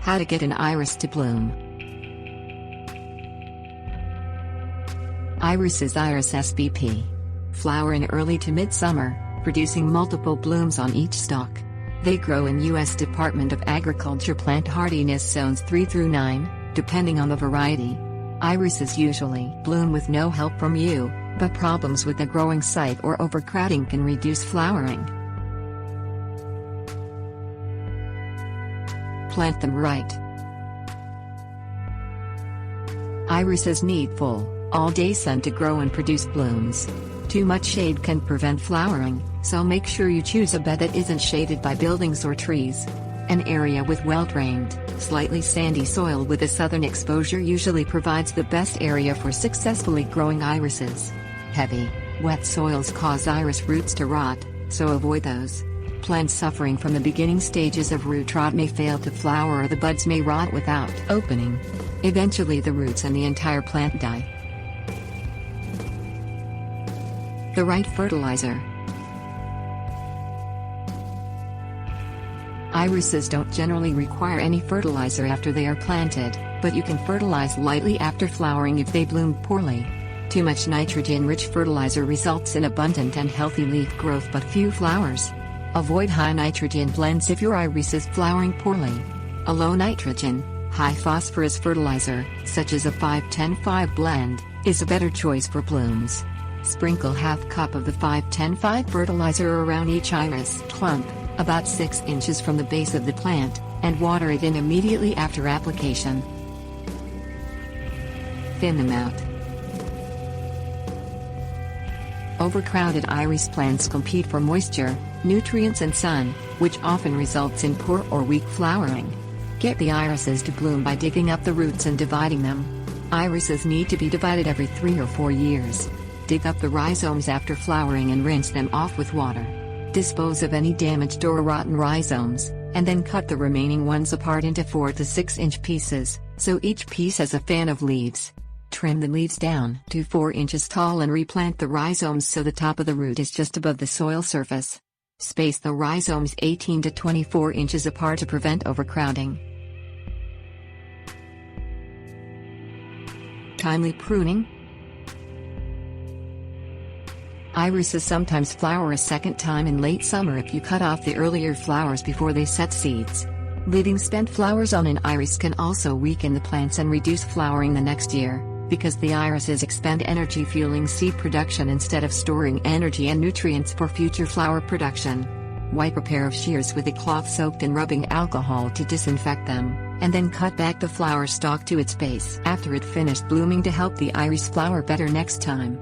How to get an iris to bloom. Irises Iris SBP. Flower in early to midsummer, producing multiple blooms on each stalk. They grow in U.S. Department of Agriculture plant hardiness zones 3 through 9, depending on the variety. Irises usually bloom with no help from you, but problems with the growing site or overcrowding can reduce flowering. Plant them right. Irises need full, all-day sun to grow and produce blooms. Too much shade can prevent flowering, so make sure you choose a bed that isn't shaded by buildings or trees. An area with well-drained, slightly sandy soil with a southern exposure usually provides the best area for successfully growing irises. Heavy, wet soils cause iris roots to rot, so avoid those. Plants suffering from the beginning stages of root rot may fail to flower or the buds may rot without opening. Eventually the roots and the entire plant die. The right fertilizer. Irises don't generally require any fertilizer after they are planted, but you can fertilize lightly after flowering if they bloom poorly. Too much nitrogen-rich fertilizer results in abundant and healthy leaf growth but few flowers. Avoid high nitrogen blends if your iris is flowering poorly. A low nitrogen, high phosphorus fertilizer, such as a 5-10-5 blend, is a better choice for blooms. Sprinkle half cup of the 5-10-5 fertilizer around each iris clump, about 6 inches from the base of the plant, and water it in immediately after application. Thin them out. Overcrowded iris plants compete for moisture, nutrients and sun, which often results in poor or weak flowering. Get the irises to bloom by digging up the roots and dividing them. Irises need to be divided every 3 or 4 years. Dig up the rhizomes after flowering and rinse them off with water. Dispose of any damaged or rotten rhizomes, and then cut the remaining ones apart into 4 to 6 inch pieces, so each piece has a fan of leaves. Trim the leaves down to 4 inches tall and replant the rhizomes so the top of the root is just above the soil surface. Space the rhizomes 18 to 24 inches apart to prevent overcrowding. Timely pruning. Irises sometimes flower a second time in late summer if you cut off the earlier flowers before they set seeds. Leaving spent flowers on an iris can also weaken the plants and reduce flowering the next year, because the irises expend energy fueling seed production instead of storing energy and nutrients for future flower production. Wipe a pair of shears with a cloth soaked in rubbing alcohol to disinfect them, and then cut back the flower stalk to its base after it finished blooming to help the iris flower better next time.